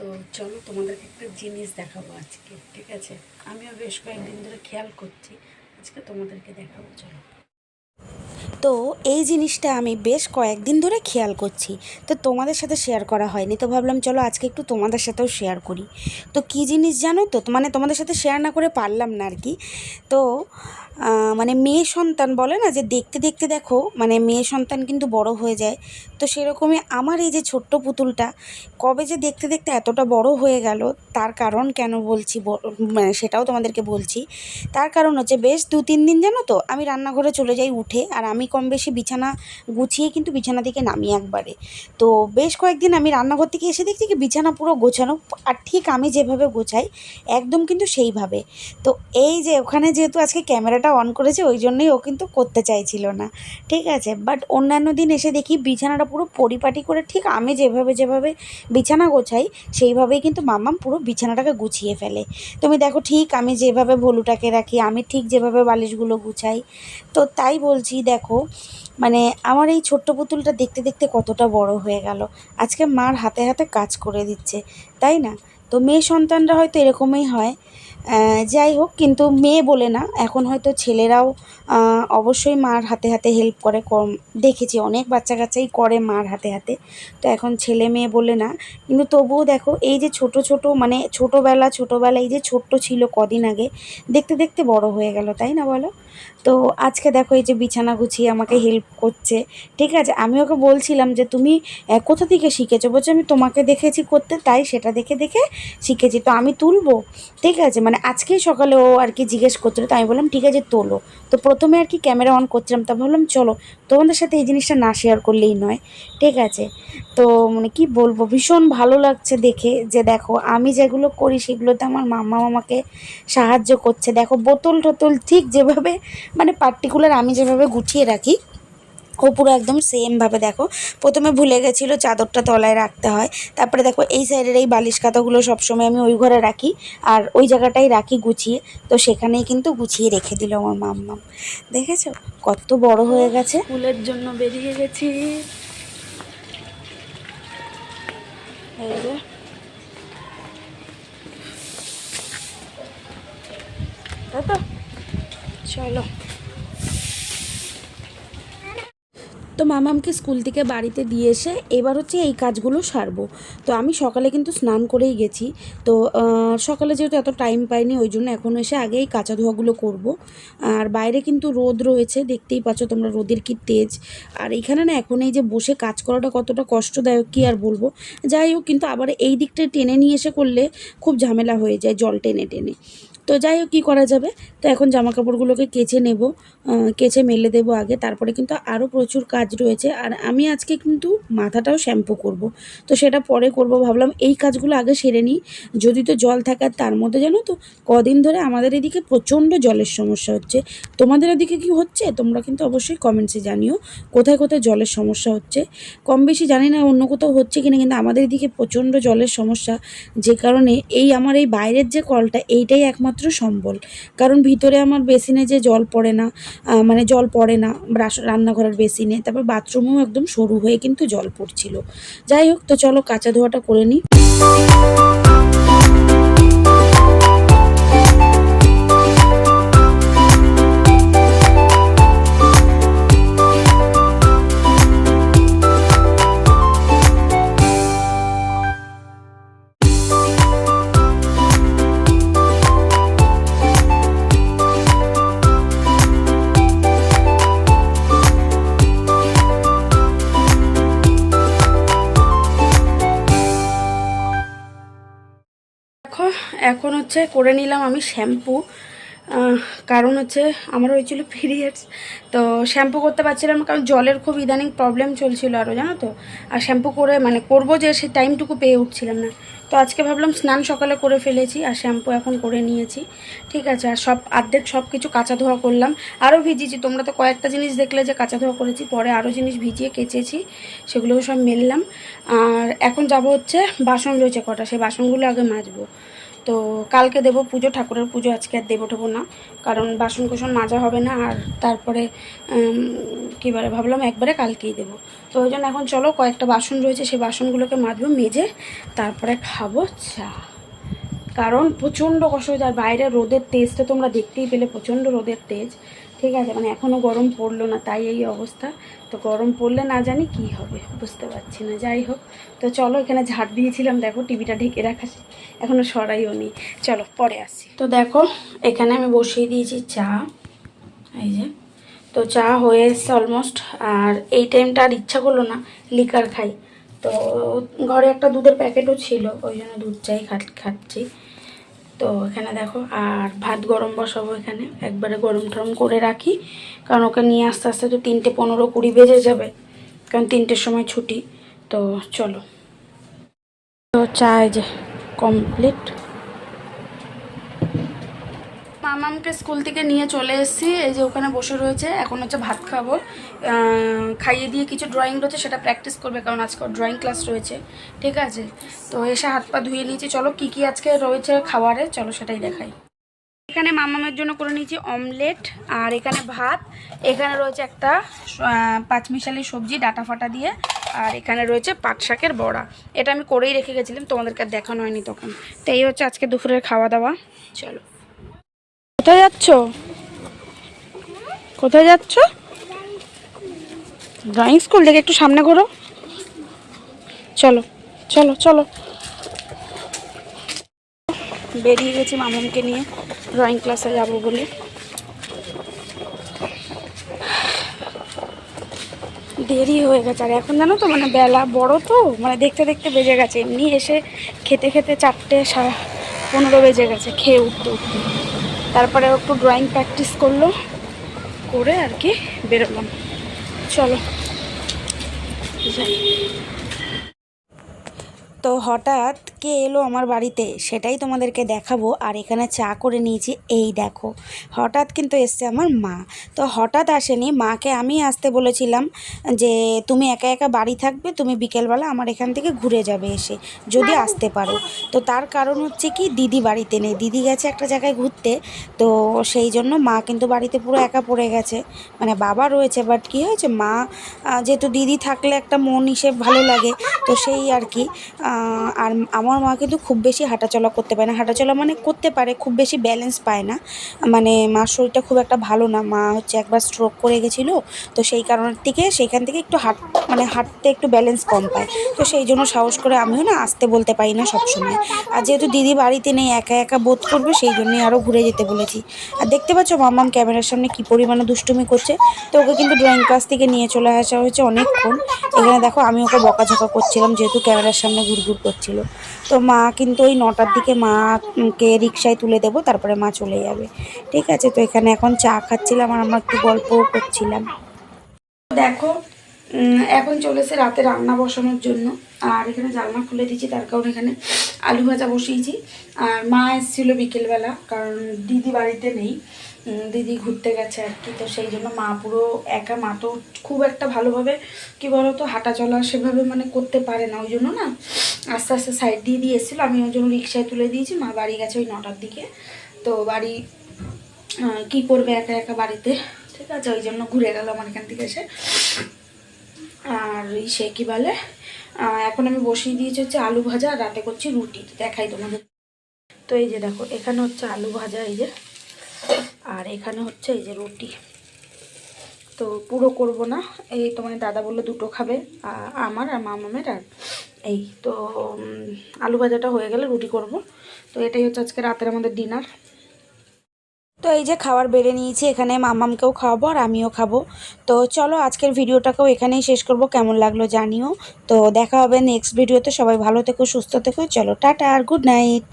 তো চলো তোমাদেরকে একটা জিনিস দেখাবো আজকে, ঠিক আছে? আমিও বেশ কয়েকদিন ধরে খেয়াল করছি, আজকে তোমাদেরকে দেখাবো। চলো। তো এই জিনিসটা আমি বেশ কয়েকদিন ধরে খেয়াল করছি, তো তোমাদের সাথে শেয়ার করা হয়নি, তো ভাবলাম চলো আজকে একটু তোমাদের সাথেও শেয়ার করি। তো কী জিনিস জানো তো, মানে তোমাদের সাথে শেয়ার না করে পারলাম না আর কি। তো মানে মেয়ে সন্তান বলে না যে দেখতে দেখতে দেখো, মানে মেয়ে সন্তান কিন্তু বড় হয়ে যায়। তো সেরকমই আমার এই যে ছোট্ট পুতুলটা কবে যে দেখতে দেখতে এতটা বড় হয়ে গেল, তার কারণ কেন বলছি মানে সেটাও তোমাদেরকে বলছি। তার কারণ হচ্ছে বেশ 2-3 দিন জানো তো আমি রান্নাঘরে চলে যাই উঠে, আর আমি কম বেশি বিছানা গুছিয়ে কিন্তু বিছানা থেকে নামি একবারে। তো বেশ কয়েকদিন আমি রান্নাঘর থেকে এসে দেখছি কি বিছানা পুরো গোছানো, আর ঠিক আমি যেভাবে গোছাই একদম কিন্তু সেইভাবে। তো এই যে ওখানে যেহেতু আজকে ক্যামেরাটা অন করেছে ওই জন্যই ও কিন্তু করতে চাইছিল না, ঠিক আছে। বাট অন্যান্য দিন এসে দেখি বিছানাটা পুরো পরিপাটি করে ঠিক আমি যেভাবে যেভাবে বিছানা গোছাই সেইভাবেই কিন্তু মাম্মাম পুরো বিছানাটাকে গুছিয়ে ফেলে। তুমি দেখো ঠিক আমি যেভাবে ভলুটাকে রাখি, আমি ঠিক যেভাবে বালিশগুলো গুছাই। তো তাই বলছি দেখো, মানে আমার এই ছোট্ট পুতুলটা দেখতে দেখতে কতটা বড় হয়ে গেল, আজকে মার হাতে হাতে কাজ করে দিচ্ছে, তাই না? তো মেয়ে সন্তানরা হয়তো এরকমই হয়। যাই হোক, কিন্তু মেয়ে বলে না, এখন হয়তো ছেলেরাও অবশ্যই মার হাতে হাতে হেল্প করে, কম দেখেছি অনেক বাচ্চা কাচ্চাই করে মার হাতে হাতে। তো এখন ছেলে মেয়ে বলে না, কিন্তু তবুও দেখো এই যে ছোট ছোট মানে ছোটোবেলা এই যে ছোট্ট ছিল কদিন আগে, দেখতে দেখতে বড় হয়ে গেল, তাই না বলো? তো আজকে দেখো এই যে বিছানা গুছিয়ে আমাকে হেল্প করছে, ঠিক আছে। আমি ওকে বলছিলাম যে তুমি কোথা থেকে শিখেছো, বলছে আমি তোমাকে দেখেছি করতে, তাই সেটা দেখে দেখে শিখেছি, তো আমি তুলবো, ঠিক আছে। মানে আজকেই সকালে ও আর কি জিজ্ঞেস করছিলো, তো আমি বললাম ঠিক আছে তোলো। তো প্রথমে আর কি ক্যামেরা অন করছিলাম, তা ভাবলাম চলো তোমাদের সাথে এই জিনিসটা না শেয়ার করলেই নয়, ঠিক আছে। তো মানে কি বলবো, ভীষণ ভালো লাগছে দেখে যে দেখো আমি যেগুলো করি সেগুলোতে আমার মাম্মা আমাকে সাহায্য করছে। দেখো বোতল টোতল ঠিক যেভাবে মানে পার্টিকুলার আমি যেভাবে গুছিয়ে রাখি ও পুরো একদম সেমভাবে দেখো, প্রথমে ভুলে গেছিলো চাদরটা তলায় রাখতে হয়, তারপরে দেখো এই সাইডের এই বালিশ কাঁথাগুলো সবসময় আমি ওই ঘরে রাখি আর ওই জায়গাটাই রাখি গুছিয়ে, তো সেখানেই কিন্তু গুছিয়ে রেখে দিল আমার মাম্মাম। দেখেছো কত বড় হয়ে গেছে। স্কুলের জন্য বেরিয়ে গেছি, এই যে তাই তো, চলো। তো মামামকে স্কুল থেকে বাড়িতে দিয়ে এসে এবার হচ্ছে এই কাজগুলো সারবো। তো আমি সকালে কিন্তু স্নান করেই গেছি, তো সকালে যেহেতু এত টাইম পাইনি ওই জন্য এখন এসে আগেই কাঁচা ধোয়াগুলো করব। আর বাইরে কিন্তু রোদ রয়েছে, দেখতেই পাচ্ছ তোমরা রোদের কি তেজ। আর এখানে না এখন এই যে বসে কাজ করাটা কতটা কষ্টদায়ক কি আর বলবো। যাই হোক, কিন্তু আবার এই দিকটা টেনে নিয়ে এসে করলে খুব ঝামেলা হয়ে যায় জল টেনে টেনে। তো যাই হোক, কী করা যাবে। তো এখন জামা কাপড়গুলোকে কেচে নেব, কেচে মেলে দেবো আগে, তারপরে কিন্তু আরও প্রচুর কাজ রয়েছে। আর আমি আজকে কিন্তু মাথাটাও শ্যাম্পু করব, তো সেটা পরে করব, ভাবলাম এই কাজগুলো আগে সেরে নিই। যদি তো জল থাকে, আর তার মধ্যে জানো তো কদিন ধরে আমাদের এদিকে প্রচণ্ড জলের সমস্যা হচ্ছে। তোমাদের ওদিকে কি হচ্ছে তোমরা কিন্তু অবশ্যই কমেন্টসে জানিও, কোথায় কোথায় জলের সমস্যা হচ্ছে। কম বেশি জানি না অন্য কোথাও হচ্ছে কিনা, কিন্তু আমাদের এদিকে প্রচণ্ড জলের সমস্যা। যে কারণে এই আমার এই বাইরের যে কলটা এইটাই একমাত্র সম্বল, কারণ ভিতরে আমার বেসিনে যে জল পড়ে না, মানে জল পড়ে না রান্নাঘরের বেসিনে, তারপর বাথরুমেও একদম সরু হয়ে কিন্তু জল পড়ছিল। যাই হোক, তো চলো কাঁচা ধোয়াটা করে নিই। দেখো এখন হচ্ছে করে নিলাম আমি শ্যাম্পু, কারণ হচ্ছে আমার হয়েছিল পিরিয়ডস। তো শ্যাম্পু করতে পারছিলাম না, কারণ জলের খুব ইদানিং প্রবলেম চলছিল আরও, জানো তো। আর শ্যাম্পু করে মানে করবো যে সেই টাইমটুকু পেয়ে উঠছিলাম না। তো আজকে ভাবলাম স্নান সকালে করে ফেলেছি আর শ্যাম্পু এখন করে নিয়েছি, ঠিক আছে। আর অর্ধেক সব কিছু কাঁচা ধোয়া করলাম, আরও ভিজিয়েছি। তোমরা তো কয়েকটা জিনিস দেখলে যে কাঁচা ধোয়া করেছি, পরে আরও জিনিস ভিজিয়ে কেচেছি, সেগুলো সব মেললাম। আর এখন যাব হচ্ছে বাসন রয়েছে কটা, সেই বাসনগুলো আগে মাজবো। তো কালকে দেবো পুজো, ঠাকুরের পুজো, আজকে আর দেবো ঠেবো না, কারণ বাসন কোসন মাজা হবে না। আর তারপরে কী বলে, ভাবলাম একবারে কালকেই দেবো। তো ওই জন্য এখন চলো, কয়েকটা বাসন রয়েছে, সেই বাসনগুলোকে মাজবো, মেজে তারপরে খাবো চা। কারণ প্রচণ্ড কষ্ট হয়েছে, আর বাইরে রোদের তেজ তো তোমরা দেখতেই পেলে, প্রচণ্ড রোদের তেজ। ঠিক আছে, মানে এখনও গরম পড়লো না, তাই এই অবস্থা। তো গরম পড়লে না জানি কি হবে, বুঝতে পারছি না। যাই হোক, তো চলো, এখানে ঝাড় দিয়েছিলাম, দেখো টিভিটা ঢেকে রাখা, এখনও সরাইও নি। চলো পরে আসি। তো দেখো, এখানে আমি বসিয়ে দিয়েছি চা, এই যে। তো চা হয়ে এসছে অলমোস্ট। আর এই টাইমটা আর ইচ্ছা করলো না লিকার খাই, তো ঘরে একটা দুধের প্যাকেটও ছিল, ওই জন্য দুধ চাই খাচ্ছি। তো এখানে দেখো, আর ভাত গরম বসাবো এখানে, একবারে গরম টরম করে রাখি, কারণ ওকে নিয়ে আস্তে আস্তে তো 3টে 15-20 বেজে যাবে, কারণ 3টের সময় ছুটি। তো চলো, তো চা এই যে কমপ্লিট। মামামকে স্কুল থেকে নিয়ে চলে এসেছি, এই যে ওখানে বসে রয়েছে। এখন হচ্ছে ভাত খাবো, খাইয়ে দিয়ে কিছু ড্রয়িং রয়েছে, সেটা প্র্যাকটিস করবে, কারণ আজকে ড্রয়িং ক্লাস রয়েছে। ঠিক আছে, তো এসে হাত পা ধুয়ে নিয়েছি। চলো কি কি আজকে রয়েছে খাবারে, চলো সেটাই দেখাই। এখানে মামামের জন্য করে নিয়েছি অমলেট, আর এখানে ভাত, এখানে রয়েছে একটা পাঁচমিশালি সবজি ডাটা ফাটা দিয়ে, আর এখানে রয়েছে পাট শাকের বড়া। এটা আমি করেই রেখে গেছিলাম, তোমাদেরকে দেখানো হয়নি তখন। তো এই হচ্ছে আজকে দুপুরের খাওয়া দাওয়া। চলো, কোথায় যাচ্ছ? কোথায় যাচ্ছ? ড্রয়িং স্কুল থেকে একটু সামনে ঘোরো। চলো চলো চলো, বেরিয়ে গেছি মামুনকে নিয়ে, ড্রয়িং ক্লাসে যাবো বলে। দেরি হয়ে গেছে, আর এখন জানো তো, মানে বেলা বড় তো, মানে দেখতে দেখতে বেজে গেছে। এমনি এসে খেতে খেতে 4:15 বেজে গেছে, খেয়ে উঠতে উঠতে। তারপরে একটু ড্রয়িং প্র্যাকটিস করলো, করে আর কি বেরোলাম। চলো যাই। তো হঠাৎ কে এলো আমার বাড়িতে সেটাই তোমাদেরকে দেখাবো। আর এখানে চা করে নিয়েছি, এই দেখো। হঠাৎ কিন্তু এসছে আমার মা। তো হঠাৎ আসেনি, মাকে আমি আসতে বলেছিলাম যে তুমি একা একা বাড়ি থাকবে, তুমি বিকেলবেলা আমার এখান থেকে ঘুরে যাবে এসে, যদি আসতে পারো। তো তার কারণ হচ্ছে কি, দিদি বাড়িতে নেই, দিদি গেছে একটা জায়গায় ঘুরতে। তো সেই জন্য মা কিন্তু বাড়িতে পুরো একা পড়ে গেছে। মানে বাবা রয়েছে, বাট কী হয়েছে, মা যেহেতু দিদি থাকলে একটা মন হিসেব ভালো লাগে, তো সেই আর কি। আর আমার মা কিন্তু খুব বেশি হাঁটাচলা করতে পারে না, হাঁটাচলা মানে করতে পারে, খুব বেশি ব্যালেন্স পায় না। মানে মার শরীরটা খুব একটা ভালো না, মা হচ্ছে একবার স্ট্রোক করে গেছিলো। তো সেই কারণের থেকে সেইখান থেকে একটু হাঁটতে একটু ব্যালেন্স কম পায়। তো সেই জন্য সাহস করে আমিও না আসতে বলতে পারি না সবসময়। আর যেহেতু দিদি বাড়িতে নেই, একা একা বোধ করবে, সেই জন্যই আরও ঘুরে যেতে বলেছি। আর দেখতে পাচ্ছ মাম্মাম ক্যামেরার সামনে কী পরিমাণে দুষ্টুমি করছে। তো ওকে কিন্তু ড্রয়িং ক্লাস থেকে নিয়ে চলে আসা হয়েছে অনেকক্ষণ। এখানে দেখো, আমি ওকে বকাঝকা করছিলাম, যেহেতু ক্যামেরার সামনে ঘুরঘুর করছিল। তো মা কিন্তু ওই 9টার দিকে মাকে রিক্সায় তুলে দেবো, তারপরে মা চলে যাবে। ঠিক আছে, তো এখানে এখন চা খাচ্ছিলাম, আর আমরা একটু গল্পও করছিলাম। দেখো, এখন চলেছে রাতে রান্না বসানোর জন্য। আর এখানে জানলা খুলে দিয়েছি, তার কারণ এখানে আলু ভাজা বসিয়েছি। আর মা এসেছিলো বিকেলবেলা, কারণ দিদি বাড়িতে নেই, দিদি ঘুরতে গেছে আর কি। তো সেই জন্য মা পুরো একা, মা তো খুব একটা ভালোভাবে কি বলতো হাঁটা চলা সেভাবে মানে করতে পারে না, ওই জন্য না আস্তে আস্তে সাইড দিয়ে দিয়ে এসেছিলো। আমি ওই জন্য রিক্সায় তুলে দিয়েছি, মা বাড়ি গেছে ওই 9টার দিকে। তো বাড়ি কি করবে একা একা বাড়িতে, ঠিক আছে, ওই জন্য ঘুরে গেল আমার এখান থেকে এসে। আর সে কী বলে, এখন আমি বসিয়ে দিয়েছি হচ্ছে আলু ভাজা, আর রাতে করছি রুটি, দেখাই তোমাদের। তো এই যে দেখো, এখানে হচ্ছে আলু ভাজা, এই যে, আর এখানে হচ্ছে এই যে রুটি। তো পুরো করব না, এই তোমার দাদা বললো 2টো খাবে, আমার আর মামামের। আর এই তো আলু ভাজাটা হয়ে গেলে রুটি করব। তো এটাই হচ্ছে আজকে রাতের আমাদের ডিনার। তো এই যে খাবার বেড়ে নিয়েছি, এখানে মামামকেও খাওয়াবো আর আমিও খাবো। তো চলো আজকের ভিডিওটাকেও এখানেই শেষ করব, কেমন লাগলো জানিও। তো দেখা হবে নেক্সট ভিডিওতে, সবাই ভালো থেকো, সুস্থ থেকো, চলো টাটা আর গুড নাইট।